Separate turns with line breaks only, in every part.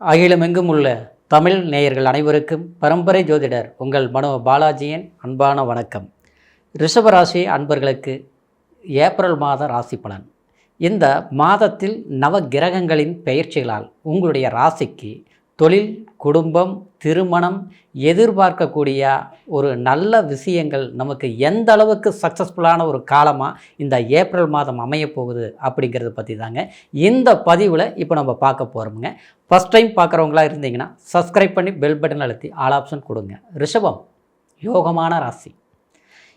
அகிலமெங்கும் உள்ள தமிழ் நேயர்கள் அனைவருக்கும் பரம்பரை ஜோதிடர் உங்கள் மனோ பாலாஜியின் அன்பான வணக்கம். ரிஷபராசி அன்பர்களுக்கு ஏப்ரல் மாத ராசி பலன். இந்த மாதத்தில் நவ கிரகங்களின் பெயர்ச்சிகளால் உங்களுடைய ராசிக்கு தொழில், குடும்பம், திருமணம், எதிர்பார்க்கக்கூடிய ஒரு நல்ல விஷயங்கள் நமக்கு எந்த அளவுக்கு சக்ஸஸ்ஃபுல்லான ஒரு காலமாக இந்த ஏப்ரல் மாதம் அமையப்போகுது அப்படிங்கிறத பற்றி தாங்க இந்த பதிவில் இப்போ நம்ம பார்க்க போகிறோமுங்க. ஃபஸ்ட் டைம் பார்க்குறவங்களா இருந்தீங்கன்னா சப்ஸ்கிரைப் பண்ணி பெல் பட்டன் அழுத்தி ஆல் ஆப்ஷன் கொடுங்க. ரிஷபம் யோகமான ராசி.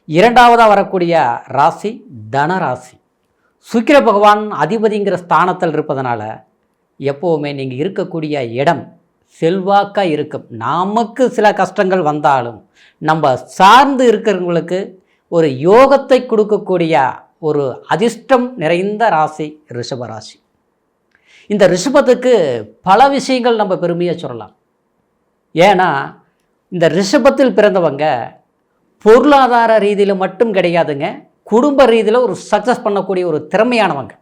இரண்டாவதாக வரக்கூடிய ராசி தனராசி. சுக்கிர பகவான் அதிபதிங்கிற ஸ்தானத்தில் இருப்பதனால எப்போவுமே நீங்கள் இருக்கக்கூடிய இடம் செல்வாக்காக இருக்கும். நமக்கு சில கஷ்டங்கள் வந்தாலும் நம்ம சார்ந்து இருக்கிறவங்களுக்கு ஒரு யோகத்தை கொடுக்கக்கூடிய ஒரு அதிர்ஷ்டம் நிறைந்த ராசி ரிஷபராசி. இந்த ரிஷபத்துக்கு பல விஷயங்கள் நம்ம பெருமையாக சொல்லலாம். ஏன்னா இந்த ரிஷபத்தில் பிறந்தவங்க பொருளாதார ரீதியில் மட்டும் கிடையாதுங்க, குடும்ப ரீதியில் ஒரு சக்ஸஸ் பண்ணக்கூடிய ஒரு திறமையானவங்க.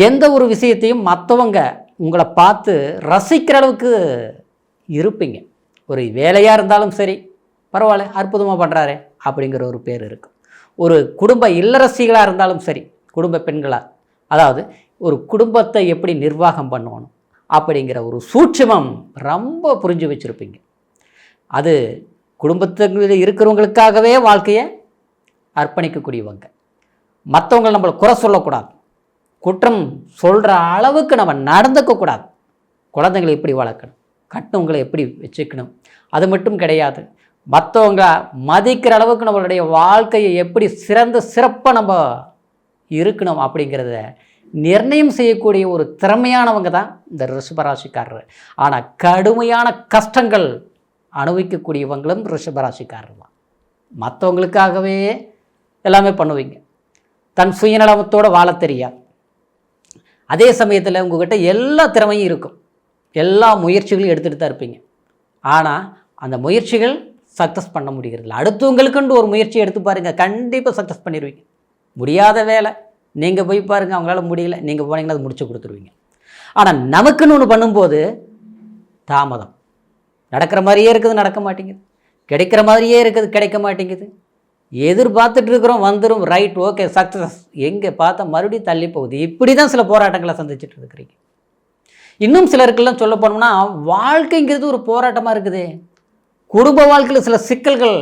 எந்த ஒரு விஷயத்தையும் மற்றவங்க உங்களை பார்த்து ரசிக்கிற அளவுக்கு இருப்பீங்க. ஒரு வேலையாக இருந்தாலும் சரி, பரவாயில்ல அற்புதமாக பண்ணுறாரு அப்படிங்கிற ஒரு பேர் இருக்கும். ஒரு குடும்ப இல்லறசிகளாக இருந்தாலும் சரி, குடும்ப பெண்களாக, அதாவது ஒரு குடும்பத்தை எப்படி நிர்வாகம் பண்ணணும் அப்படிங்கிற ஒரு சூட்சுமம் ரொம்ப புரிஞ்சு வச்சுருப்பீங்க. அது குடும்பத்தில் இருக்கிறவங்களுக்காகவே வாழ்க்கையை அர்ப்பணிக்கக்கூடியவங்க. மற்றவங்களை நம்மளை குறை சொல்லக்கூடாது, குற்றம் சொல்கிற அளவுக்கு நம்ம நடந்துக்கக்கூடாது. குழந்தைங்களை எப்படி வளர்க்கணும், கட்டவங்களை எப்படி வச்சுக்கணும், அது மட்டும் கிடையாது. மற்றவங்க மதிக்கிற அளவுக்கு நம்மளுடைய வாழ்க்கையை எப்படி சிறப்பாக நம்ம இருக்கணும் அப்படிங்கிறத நிர்ணயம் செய்யக்கூடிய ஒரு திறமையானவங்க தான் இந்த ரிஷபராசிக்காரர். ஆனால் கடுமையான கஷ்டங்கள் அனுபவிக்கக்கூடியவங்களும் ரிஷபராசிக்காரர் தான். மற்றவங்களுக்காகவே எல்லாமே பண்ணுவீங்க. தன் சுயநலத்தோடு வாழ தெரியாது. அதே சமயத்தில் உங்கள்கிட்ட எல்லா திறமையும் இருக்கும், எல்லா முயற்சிகளையும் எடுத்துகிட்டு தான் இருப்பீங்க. ஆனால் அந்த முயற்சிகள் சக்ஸஸ் பண்ண முடிகிறதில்ல. அடுத்தவங்களுக்குன்னு ஒரு முயற்சி எடுத்து பாருங்கள், கண்டிப்பாக சக்ஸஸ் பண்ணிடுவீங்க. முடியாத வேலை நீங்கள் போய் பாருங்கள், அவங்களால முடியல, நீங்கள் போனீங்கன்னா அது முடிச்சு கொடுத்துருவீங்க. ஆனால் நமக்குன்னு ஒன்று பண்ணும்போது தாமதம். நடக்கிற மாதிரியே இருக்குது, நடக்க மாட்டேங்குது. கிடைக்கிற மாதிரியே இருக்குது, கிடைக்க மாட்டேங்குது. எதிர்பார்த்துட்டு இருக்கிறோம், வந்துடும், ரைட், ஓகே, சக்ஸஸ். எங்கே பார்த்தா மறுபடியும் தள்ளி போகுது. இப்படி தான் சில போராட்டங்களை சந்திச்சுட்டு இருக்கிறீங்க. இன்னும் சிலருக்கெல்லாம் சொல்ல போனோம்னா வாழ்க்கைங்கிறது ஒரு போராட்டமாக இருக்குது. குடும்ப வாழ்க்கையில் சில சிக்கல்கள்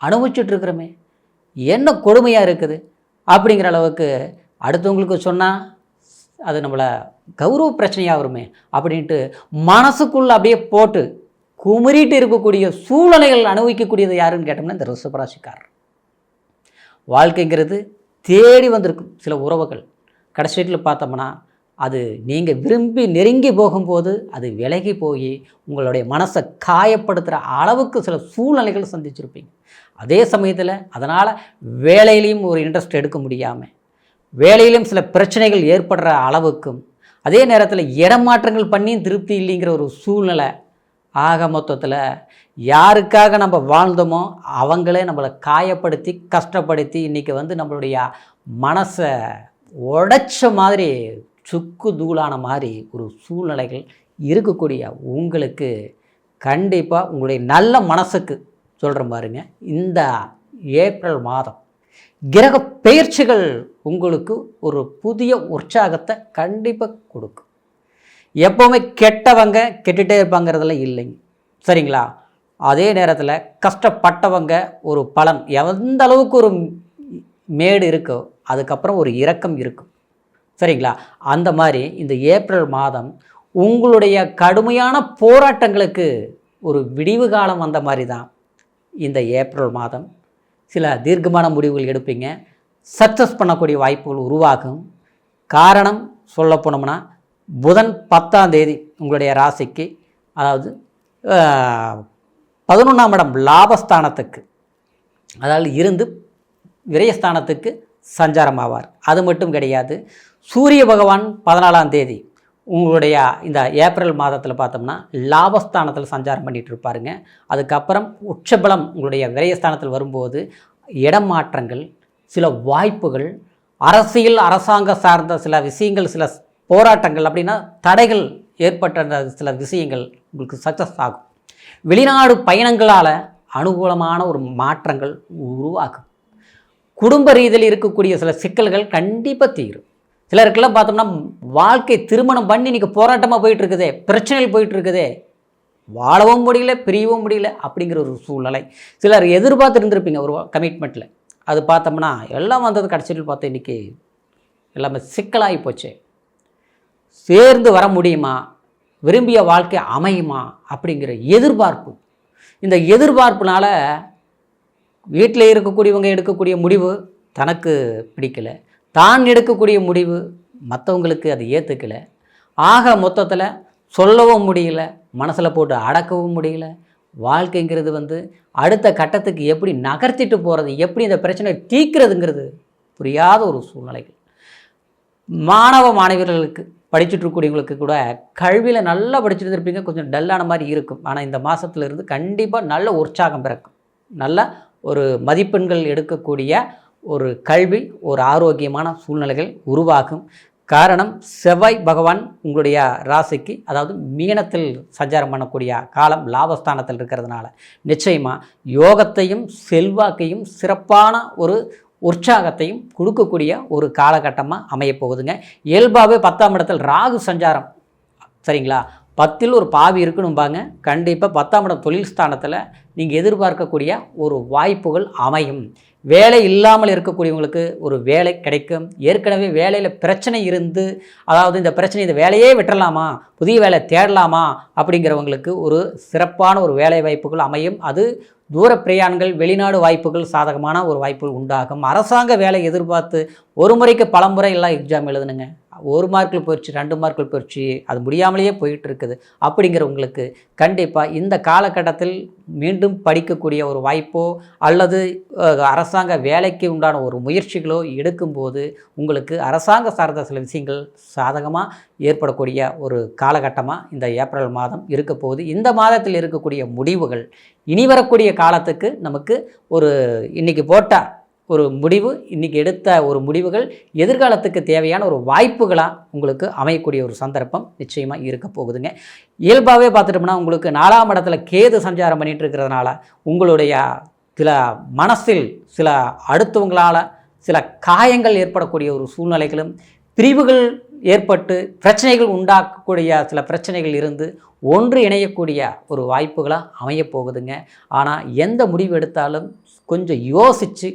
அனுபவிச்சுட்டு இருக்கிறோமே, என்ன கொடுமையாக இருக்குது அப்படிங்கிற அளவுக்கு அடுத்தவங்களுக்கு சொன்னால் அது நம்மளை கௌரவ பிரச்சனையாக வருமே அப்படின்ட்டு மனசுக்குள்ளே அப்படியே போட்டு குமுறிட்டு இருக்கக்கூடிய சூழ்நிலைகள் அனுபவிக்கக்கூடியது யாருன்னு கேட்டோம்னா இந்த ரிஷபராசிக்காரர். வாழ்க்கைங்கிறது தேடி வந்திருக்கும் சில உறவுகள். கடைசியில் பார்த்தோம்னா அது நீங்கள் விரும்பி நெருங்கி போகும்போது அது விலகி போய் உங்களுடைய மனசை காயப்படுத்துகிற அளவுக்கு சில சூழ்நிலைகள் சந்திச்சிருப்பீங்க. அதே சமயத்தில் அதனால் வேலையிலையும் ஒரு இன்ட்ரெஸ்ட் எடுக்க முடியாமல், வேலையிலும் சில பிரச்சனைகள் ஏற்படுற அளவுக்கும், அதே நேரத்தில் இடமாற்றங்கள் பண்ணியும் திருப்தி இல்லைங்கிற ஒரு சூழ்நிலை. ஆக மொத்தத்தில் யாருக்காக நம்ம வாழ்ந்தோமோ அவங்களே நம்மளை காயப்படுத்தி கஷ்டப்படுத்தி இன்றைக்கி நம்மளுடைய மனசை உடைச்ச மாதிரி, சுக்கு தூளான மாதிரி ஒரு சூழ்நிலைகள் இருக்கக்கூடிய உங்களுக்கு கண்டிப்பாக உங்களுடைய நல்ல மனசுக்கு சொல்கிற பாருங்க, இந்த ஏப்ரல் மாதம் கிரக பெயர்ச்சிகள் உங்களுக்கு ஒரு புதிய உற்சாகத்தை கண்டிப்பாக கொடுக்கும். எப்போவுமே கெட்டவங்க கெட்டுகிட்டே இருப்பாங்கிறதெல்லாம் இல்லைங்க, சரிங்களா? அதே நேரத்தில் கஷ்டப்பட்டவங்க ஒரு பலன் எந்த அளவுக்கு ஒரு மேடு இருக்கோ அதுக்கப்புறம் ஒரு இரக்கம் இருக்கும், சரிங்களா? அந்த மாதிரி இந்த ஏப்ரல் மாதம் உங்களுடைய கடுமையான போராட்டங்களுக்கு ஒரு விடிவு காலம் வந்த மாதிரி தான் இந்த ஏப்ரல் மாதம். சில தீர்க்கமான முடிவுகள் எடுப்பீங்க, சக்ஸஸ் பண்ணக்கூடிய வாய்ப்புகள் உருவாகும். காரணம் சொல்ல போனோம்னா புதன் 10ஆம் தேதி உங்களுடைய ராசிக்கு, அதாவது 11ஆம் இடம் லாபஸ்தானத்துக்கு, அதாவது இருந்து விரயஸ்தானத்துக்கு சஞ்சாரம் ஆவார். அது மட்டும் கிடையாது, சூரிய பகவான் 14ஆம் தேதி உங்களுடைய இந்த ஏப்ரல் மாதத்தில் பார்த்தோம்னா லாபஸ்தானத்தில் சஞ்சாரம் பண்ணிகிட்டு இருப்பாருங்க. அதுக்கப்புறம் உச்சபலம் உங்களுடைய விரயஸ்தானத்தில் வரும்போது இடம் மாற்றங்கள், சில வாய்ப்புகள், அரசியல் அரசாங்க சார்ந்த சில விஷயங்கள், சில போராட்டங்கள் அப்படின்னா தடைகள் ஏற்பட்ட அந்த சில விஷயங்கள் உங்களுக்கு சக்ஸஸ் ஆகும். வெளிநாடு பயணங்களால் அனுகூலமான ஒரு மாற்றங்கள் உருவாகும். குடும்ப ரீதியில் இருக்கக்கூடிய சில சிக்கல்கள் கண்டிப்பாக தீரும். சிலருக்கெல்லாம் பார்த்தோம்னா வாழ்க்கை திருமணம் பண்ணி இன்றைக்கி போராட்டமாக போயிட்டுருக்குதே, பிரச்சனைகள் போயிட்டுருக்குதே, வாழவும் முடியல, பிரியவும் முடியல அப்படிங்கிற ஒரு சூழ்நிலை. சிலர் எதிர்பார்த்து இருந்திருப்பீங்க ஒரு கமிட்மெண்ட்டில், அது பார்த்தோம்னா எல்லாம் வந்தது கடைசியில் பார்த்தா இன்றைக்கி எல்லாமே சிக்கலாகி போச்சு. சேர்ந்து வர முடியுமா, விரும்பிய வாழ்க்கை அமையுமா அப்படிங்கிற எதிர்பார்ப்பு. இந்த எதிர்பார்ப்புனால வீட்டில் இருக்கக்கூடியவங்க எடுக்கக்கூடிய முடிவு தனக்கு பிடிக்கலை, தான் எடுக்கக்கூடிய முடிவு மற்றவங்களுக்கு அது ஏற்றுக்கலை. ஆக மொத்தத்தில் சொல்லவும் முடியல, மனசில் போட்டு அடக்கவும் முடியல. வாழ்க்கைங்கிறது அடுத்த கட்டத்துக்கு எப்படி நகர்த்திட்டு போகிறது, எப்படி இந்த பிரச்சனை தீர்க்கிறதுங்கிறது புரியாத ஒரு சூழ்நிலைகள். மாணவ மாணவியர்களுக்கு படிச்சுட்டு இருக்கக்கூடியவங்களுக்கு கூட கல்வியில் நல்லா படிச்சுட்டு இருப்பீங்க, கொஞ்சம் டல்லான மாதிரி இருக்கும். ஆனால் இந்த மாதத்துலேருந்து கண்டிப்பாக நல்ல உற்சாகம் பிறக்கும். நல்ல ஒரு மதிப்பெண்கள் எடுக்கக்கூடிய ஒரு கல்வி, ஒரு ஆரோக்கியமான சூழ்நிலைகள் உருவாகும். காரணம், செவ்வாய் பகவான் உங்களுடைய ராசிக்கு, அதாவது மீனத்தில் சஞ்சாரம் பண்ணக்கூடிய காலம் லாபஸ்தானத்தில் இருக்கிறதுனால நிச்சயமாக யோகத்தையும் செல்வாக்கையும் சிறப்பான ஒரு உற்சாகத்தையும் கொடுக்கக்கூடிய ஒரு காலகட்டமாக அமையப்போகுதுங்க. இயல்பாகவே 10ஆம் இடத்தில் ராகு சஞ்சாரம், சரிங்களா, 10ல் ஒரு பாவி இருக்கணும்பாங்க. கண்டிப்பாக 10ஆம் இடம் தொழில் ஸ்தானத்தில் நீங்கள் எதிர்பார்க்கக்கூடிய ஒரு வாய்ப்புகள் அமையும். வேலை இல்லாமல் இருக்கக்கூடியவங்களுக்கு ஒரு வேலை கிடைக்கும். ஏற்கனவே வேலையில் பிரச்சனை இருந்து, அதாவது இந்த பிரச்சனை, இந்த வேலையே விட்டுறலாமா, புதிய வேலை தேடலாமா அப்படிங்கிறவங்களுக்கு ஒரு சிறப்பான ஒரு வேலை வாய்ப்புகள் அமையும். அது தூர பிரயாணங்கள், வெளிநாடு வாய்ப்புகள், சாதகமான ஒரு வாய்ப்புகள் உண்டாகும். அரசாங்க வேலை எதிர்பார்த்து ஒரு முறைக்கு பல முறை எல்லாம் எக்ஸாம் எழுதுனுங்க, 1 மார்க்கில் போயிடுச்சு, 2 மார்க்கில் போயிடுச்சு, அது முடியாமலேயே போயிட்டு இருக்குது. அப்படிங்கிறவங்களுக்கு கண்டிப்பாக இந்த காலகட்டத்தில் மீண்டும் படிக்கக்கூடிய ஒரு வாய்ப்போ அல்லது அரசாங்க வேலைக்கு உண்டான ஒரு முயற்சிகளோ எடுக்கும்போது உங்களுக்கு அரசாங்க சார்ந்த சில விஷயங்கள் சாதகமாக ஏற்படக்கூடிய ஒரு காலகட்டமாக இந்த ஏப்ரல் மாதம் இருக்க போகுது. இந்த மாதத்தில் இருக்கக்கூடிய முடிவுகள் இனி வரக்கூடிய காலத்துக்கு நமக்கு ஒரு இன்றைக்கி போட்டால் ஒரு முடிவு, இன்றைக்கி எடுத்த ஒரு முடிவுகள் எதிர்காலத்துக்கு தேவையான ஒரு வாய்ப்புகளாக உங்களுக்கு அமையக்கூடிய ஒரு சந்தர்ப்பம் நிச்சயமாக இருக்க போகுதுங்க. இயல்பாகவே பார்த்துட்டோம்னா உங்களுக்கு 4ஆம் இடத்துல கேது சஞ்சாரம் பண்ணிகிட்டு இருக்கிறதுனால உங்களுடைய சில மனசில் சில அடுத்தவங்களால் சில காயங்கள் ஏற்படக்கூடிய ஒரு சூழ்நிலைகளும், பிரிவுகள் ஏற்பட்டு பிரச்சனைகள் உண்டாக்கக்கூடிய சில பிரச்சனைகள் இருந்து ஒன்று இணையக்கூடிய ஒரு வாய்ப்புகளாக அமையப்போகுதுங்க. ஆனால் எந்த முடிவு எடுத்தாலும் கொஞ்சம் யோசித்து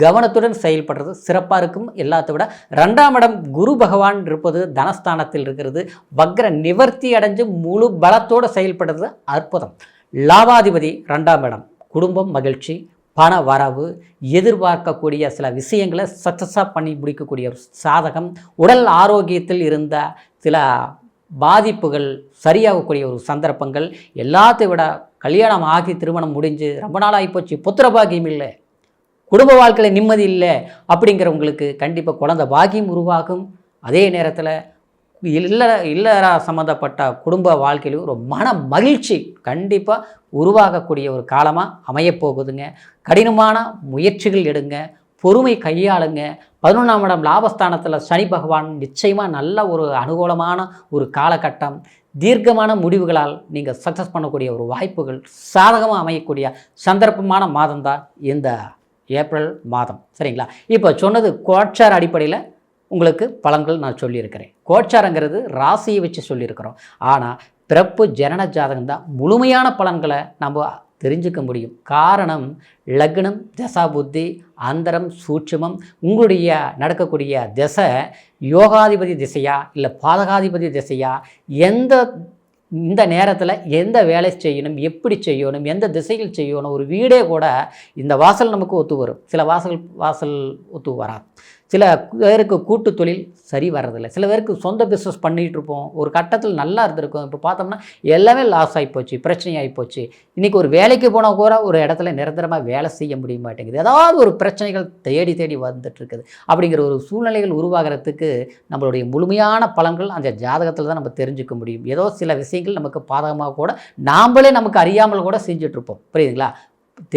கவனத்துடன் செயல்படுறது சிறப்பாக இருக்கும். எல்லாத்த விட 2ஆம் இடம் குரு பகவான் இருப்பது தனஸ்தானத்தில் இருக்கிறது. வக்ர நிவர்த்தி அடைஞ்சு முழு பலத்தோடு செயல்படுறது அற்புதம். லாபாதிபதி 2ஆம் இடம், குடும்பம், மகிழ்ச்சி, பண வரவு, எதிர்பார்க்கக்கூடிய சில விஷயங்களை சக்ஸஸாக பண்ணி முடிக்கக்கூடிய ஒரு சாதகம். உடல் ஆரோக்கியத்தில் இருந்த சில பாதிப்புகள் சரியாகக்கூடிய ஒரு சந்தர்ப்பங்கள். எல்லாத்தை விட கல்யாணம் ஆகி திருமணம் முடிஞ்சு ரொம்ப நாள் ஆகிப்போச்சு, புத்திர பாக்கியம் இல்லை, குடும்ப வாழ்க்கையில் நிம்மதி இல்லை அப்படிங்கிறவங்களுக்கு கண்டிப்பாக குழந்தை பாக்கியம் உருவாகும். அதே நேரத்தில் இல்லற சம்மந்தப்பட்ட குடும்ப வாழ்க்கையிலும் ஒரு மன மகிழ்ச்சி கண்டிப்பாக உருவாகக்கூடிய ஒரு காலமாக அமையப்போகுதுங்க. கடினமான முயற்சிகள் எடுங்க, பொறுமை கையாளுங்க. 11ஆம் இடம் லாபஸ்தானத்தில் சனி பகவான் நிச்சயமாக நல்ல ஒரு அனுகூலமான ஒரு காலகட்டம். தீர்க்கமான முடிவுகளால் நீங்கள் சக்ஸஸ் பண்ணக்கூடிய ஒரு வாய்ப்புகள் சாதகமாக அமையக்கூடிய சந்தர்ப்பமான மாதம்தான் இந்த ஏப்ரல் மாதம், சரிங்களா. இப்போ சொன்னது கோட்சார அடிப்படையில் உங்களுக்கு பலன்கள் நான் சொல்லியிருக்கிறேன். கோட்சாரங்கிறது ராசியை வச்சு சொல்லியிருக்கிறோம். ஆனால் பிறப்பு ஜனன ஜாதகம் தான் முழுமையான பலன்களை நம்ம தெரிஞ்சுக்க முடியும். காரணம், லக்னம், தசா புத்தி, அந்தரம், சூட்சுமம், உங்களுடைய நடக்கக்கூடிய திசை யோகாதிபதி திசையா இல்லை பாதகாதிபதி திசையா, இந்த நேரத்தில் எந்த வேலை செய்யணும், எப்படி செய்யணும், எந்த திசையில் செய்யணும். ஒரு வீடே கூட இந்த வாசல் நமக்கு ஒத்து வரும், சில வாசல் ஒத்து வராது. சில பேருக்கு கூட்டு தொழில் சரி வர்றதில்லை, சில பேருக்கு சொந்த பிஸ்னஸ் பண்ணிகிட்டு இருப்போம், ஒரு கட்டத்தில் நல்லா இருந்திருக்கும். இப்போ பார்த்தோம்னா எல்லாமே லாஸ் ஆகிப்போச்சு, பிரச்சனை ஆகிப்போச்சு. இன்றைக்கி ஒரு வேலைக்கு போனால் கூட ஒரு இடத்துல நிரந்தரமாக வேலை செய்ய முடிய மாட்டேங்குது. ஏதாவது ஒரு பிரச்சனைகள் தேடி வந்துட்டுருக்குது. அப்படிங்கிற ஒரு சூழ்நிலைகள் உருவாகிறதுக்கு நம்மளுடைய முழுமையான பலன்கள் அந்த ஜாதகத்தில் தான் நம்ம தெரிஞ்சுக்க முடியும். ஏதோ சில விஷயங்கள் நமக்கு பாதகமாக கூட நாம்ளே நமக்கு அறியாமல் கூட செஞ்சிட்ருப்போம், புரியுதுங்களா,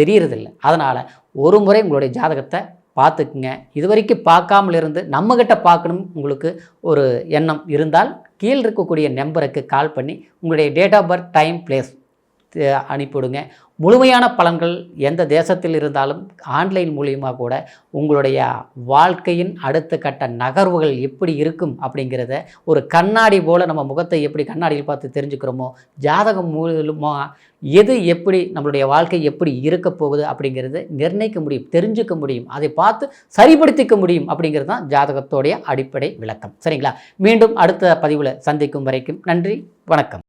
தெரியறதில்லை. அதனால் ஒரு முறை உங்களுடைய ஜாதகத்தை பார்த்துக்குங்க. இது வரைக்கும் பார்க்காமல் இருந்து நம்மக்கிட்ட பார்க்கணும் உங்களுக்கு ஒரு எண்ணம் இருந்தால் கீழ் இருக்கக்கூடிய நம்பருக்கு கால் பண்ணி உங்களுடைய date of birth, time, place அனுப்பிவிடுங்க. முழுமையான பலன்கள் எந்த தேசத்தில் இருந்தாலும் ஆன்லைன் மூலியமாக கூட உங்களுடைய வாழ்க்கையின் அடுத்த கட்ட நகர்வுகள் எப்படி இருக்கும் அப்படிங்கிறத ஒரு கண்ணாடி போல் நம்ம முகத்தை எப்படி கண்ணாடியில் பார்த்து தெரிஞ்சுக்கிறோமோ, ஜாதகம் மூலமாக எது எப்படி நம்மளுடைய வாழ்க்கை எப்படி இருக்க போகுது அப்படிங்கிறது நிர்ணயிக்க முடியும், தெரிஞ்சுக்க முடியும், அதை பார்த்து சரிப்படுத்திக்க முடியும் அப்படிங்கிறது தான் ஜாதகத்தோடைய அடிப்படை விளக்கம். சரிங்களா? மீண்டும் அடுத்த பதிவில் சந்திக்கும் வரைக்கும் நன்றி, வணக்கம்.